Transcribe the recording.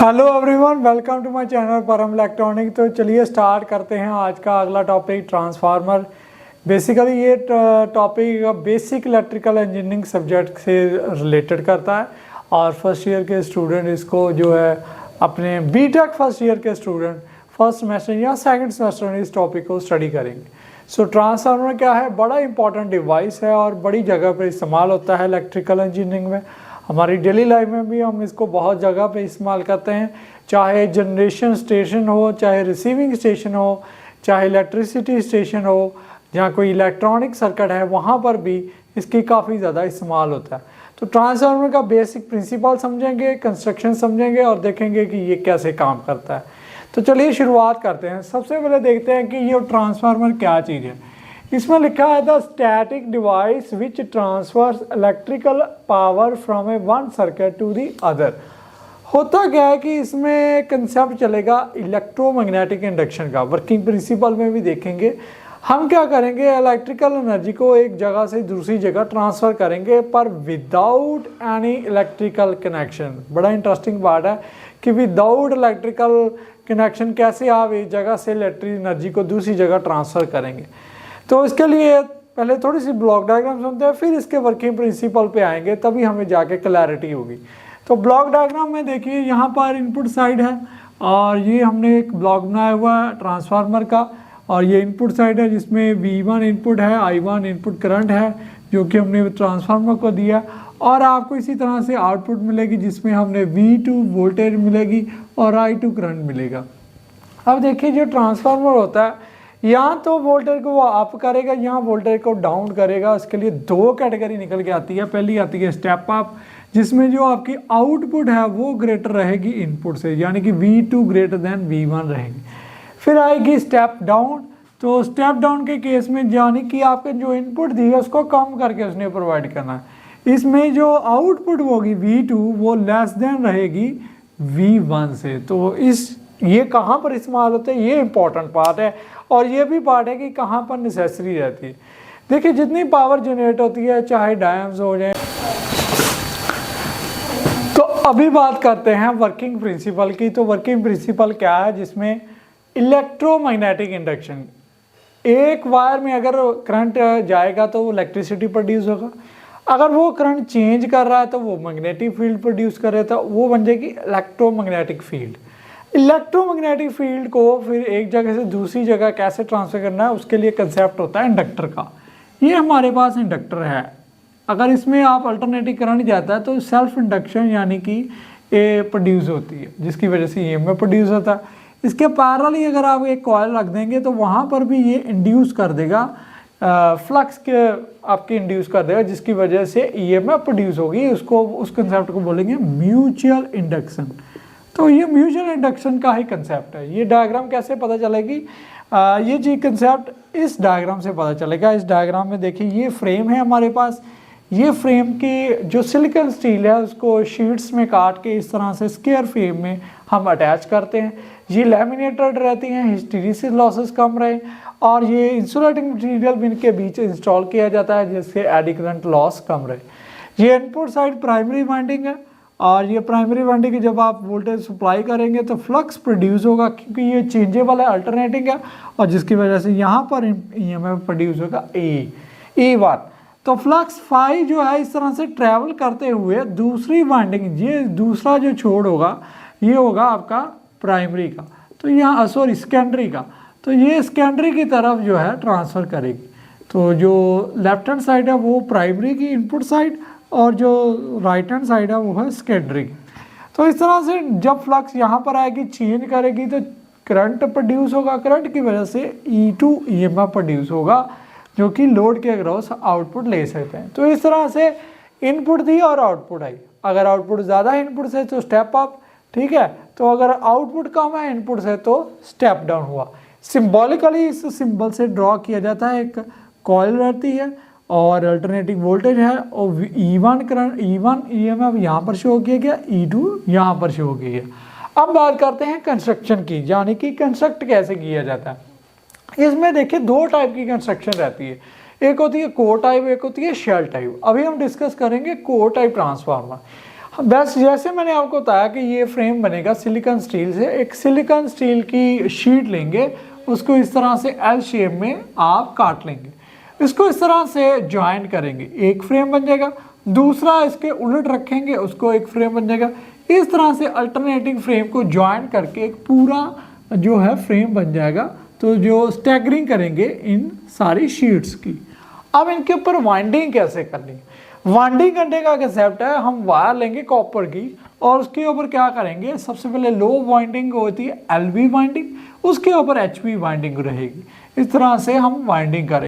Hello everyone, welcome to my channel Param electronic. तो चलिए start करते हैं आज का अगला टॉपिक, ट्रांसफार्मर। बेसिकली ये topic basic electrical engineering subject से रिलेटेड करता है और फर्स्ट ईयर के स्टूडेंट इसको जो है अपने बीटेक फर्स्ट ईयर के स्टूडेंट फर्स्ट सेमेस्टर या सेकंड सेमेस्टर में इस टॉपिक को स्टडी करेंगे। सो ट्रांसफार्मर क्या है? बड़ा इंपॉर्टेंट डिवाइस है और बड़ी जगह पर इस्तेमाल होता है इलेक्ट्रिकल इंजीनियरिंग में। हमारी डेली लाइफ में भी हम इसको बहुत जगह पे इस्तेमाल करते हैं, चाहे जनरेशन स्टेशन हो, चाहे रिसीविंग स्टेशन हो, चाहे इलेक्ट्रिसिटी स्टेशन हो, जहाँ कोई इलेक्ट्रॉनिक सर्किट है वहाँ पर भी इसकी काफ़ी ज़्यादा इस्तेमाल होता है। तो ट्रांसफार्मर का बेसिक प्रिंसिपल समझेंगे, कंस्ट्रक्शन समझेंगे और देखेंगे कि ये कैसे काम करता है। तो चलिए शुरुआत करते हैं। सबसे पहले देखते हैं कि ये ट्रांसफार्मर क्या चीज़ है। इसमें लिखा है the static device which transfers electrical power from a one circuit to the other. होता क्या है कि इसमें कंसेप्ट चलेगा इलेक्ट्रोमैग्नेटिक इंडक्शन का। वर्किंग प्रिंसिपल में भी देखेंगे। हम क्या करेंगे, इलेक्ट्रिकल एनर्जी को एक जगह से दूसरी जगह ट्रांसफ़र करेंगे पर विदाउट एनी इलेक्ट्रिकल कनेक्शन। बड़ा इंटरेस्टिंग बात है कि विदाउट इलेक्ट्रिकल कनेक्शन कैसे आप एक जगह से इलेक्ट्रिक एनर्जी को दूसरी जगह ट्रांसफ़र करेंगे। तो इसके लिए पहले थोड़ी सी ब्लॉक डायग्राम सुनते हैं, फिर इसके वर्किंग प्रिंसिपल पे आएंगे, तभी हमें जाके क्लैरिटी होगी। तो ब्लॉक डायग्राम में देखिए, यहाँ पर इनपुट साइड है और ये हमने एक ब्लॉक बनाया हुआ है ट्रांसफार्मर का, और ये इनपुट साइड है जिसमें V1 इनपुट है, I1 इनपुट करंट है जो कि हमने ट्रांसफार्मर को दिया, और आपको इसी तरह से आउटपुट मिलेगी जिसमें हमने V2 वोल्टेज मिलेगी और I2 करंट मिलेगा। अब देखिए, जो ट्रांसफार्मर होता है यहाँ तो वोल्टेज को वो अप करेगा, यहाँ वोल्टेज को डाउन करेगा। इसके लिए दो कैटेगरी निकल के आती है। पहली आती है स्टेप अप, जिसमें जो आपकी आउटपुट है वो ग्रेटर रहेगी इनपुट से, यानी कि V2 ग्रेटर देन V1 रहेगी। फिर आएगी स्टेप डाउन। तो स्टेप डाउन के केस में यानी कि आपके जो इनपुट दी है उसको कम करके उसने प्रोवाइड करना है। इसमें जो आउटपुट होगी V2 वो लेस देन रहेगी V1 से। तो ये कहाँ पर इस्तेमाल होता है, ये इंपॉर्टेंट पार्ट है, और ये भी पार्ट है कि कहाँ पर नेसेसरी रहती है। देखिए, जितनी पावर जनरेट होती है, चाहे डायम्स हो जाए। तो अभी बात करते हैं वर्किंग प्रिंसिपल की। तो वर्किंग प्रिंसिपल क्या है, जिसमें इलेक्ट्रोमैग्नेटिक इंडक्शन, एक वायर में अगर करंट जाएगा तो वो इलेक्ट्रिसिटी प्रोड्यूस होगा। अगर वो करंट चेंज कर रहा है तो वो मैग्नेटिक फील्ड प्रोड्यूस कर रहा है, तो वो बन जाएगी इलेक्ट्रोमैग्नेटिक फील्ड। इलेक्ट्रोमैग्नेटिक फील्ड को फिर एक जगह से दूसरी जगह कैसे ट्रांसफर करना है, उसके लिए कंसेप्ट होता है इंडक्टर का। ये हमारे पास इंडक्टर है। अगर इसमें आप अल्टरनेटिव करंट जाता है तो सेल्फ इंडक्शन यानी कि प्रोड्यूस होती है, जिसकी वजह से ईएमएफ प्रोड्यूस होता है। इसके पैरेलली अगर आप एक कॉइल रख देंगे तो वहाँ पर भी ये इंड्यूस कर देगा, फ्लक्स के आपके इंड्यूस कर देगा, जिसकी वजह से ईएमएफ प्रोड्यूस होगी। उस कंसेप्ट को बोलेंगे म्यूचुअल इंडक्शन। तो ये म्यूचुअल इंडक्शन का ही कंसेप्ट है। ये डायग्राम कैसे पता चलेगी, ये जी कंसेप्ट इस डायग्राम से पता चलेगा। इस डायग्राम में देखिए, ये फ्रेम है हमारे पास। ये फ्रेम की जो सिलिकॉन स्टील है उसको शीट्स में काट के इस तरह से स्क्वायर फ्रेम में हम अटैच करते हैं। ये लैमिनेटेड रहती हैं, हिस्टेरिसिस लॉसेस कम रहे, और ये इंसुलेटिंग मटेरियल भी इनके बीच इंस्टॉल किया जाता है जिससे एडी करंट लॉस कम रहे। ये इनपुट साइड प्राइमरी वाइंडिंग है, और ये प्राइमरी वाइंडिंग जब आप वोल्टेज सप्लाई करेंगे तो फ्लक्स प्रोड्यूस होगा, क्योंकि ये चेंजेबल है, अल्टरनेटिंग है, और जिसकी वजह से यहाँ पर ईएमएफ प्रोड्यूस होगा E1। तो फ्लक्स फाई जो है इस तरह से ट्रैवल करते हुए दूसरी वाइंडिंग, ये दूसरा जो छोर होगा ये होगा आपका प्राइमरी का, तो यहाँ सॉरी सेकेंडरी का, तो ये सेकेंडरी की तरफ जो है ट्रांसफ़र करेगी। तो जो लेफ्ट हैंड साइड है वो प्राइमरी की इनपुट साइड, और जो राइट हैंड साइड है वो है सेकेंडरी। तो इस तरह से जब फ्लक्स यहाँ पर आएगी, चेंज करेगी, तो करंट प्रोड्यूस होगा। करंट की वजह से E2 ईएमएफ प्रोड्यूस होगा, जो कि लोड के अक्रॉस आउटपुट ले सकते हैं। तो इस तरह से इनपुट दी और आउटपुट आई। अगर आउटपुट ज़्यादा है इनपुट से तो स्टेप अप, ठीक है। तो अगर आउटपुट कम है इनपुट से तो स्टेप डाउन हुआ। सिंबॉलिकली इस सिंबल से ड्रॉ किया जाता है। एक कॉइल रहती है और अल्टरनेटिंग वोल्टेज है, और E1 करंट, E1 ईएमएफ यहाँ पर शो किया गया, E2 यहाँ पर शो किया गया। अब बात करते हैं कंस्ट्रक्शन की, यानी कि कंस्ट्रक्ट कैसे किया जाता है। इसमें देखिए दो टाइप की कंस्ट्रक्शन रहती है, एक होती है कोर टाइप, एक होती है शेल टाइप। अभी हम डिस्कस करेंगे कोर टाइप ट्रांसफार्मर। बस जैसे मैंने आपको बताया कि ये फ्रेम बनेगा सिलिकॉन स्टील से। एक सिलिकॉन स्टील की शीट लेंगे, उसको इस तरह से एल शेप में आप काट लेंगे, इसको इस तरह से ज्वाइन करेंगे, एक फ्रेम बन जाएगा। दूसरा इसके उलट रखेंगे, उसको एक फ्रेम बन जाएगा। इस तरह से अल्टरनेटिंग फ्रेम को ज्वाइन करके एक पूरा जो है फ्रेम बन जाएगा। तो जो स्टैगरिंग करेंगे इन सारी शीट्स की। अब इनके ऊपर वाइंडिंग कैसे करनी, वाइंडिंग करने का कंसेप्ट है, हम वायर लेंगे कॉपर की और उसके ऊपर क्या करेंगे, सबसे पहले लो वाइंडिंग होती है LV वाइंडिंग, उसके ऊपर HV वाइंडिंग रहेगी। इस तरह से हम वाइंडिंग करेंगे।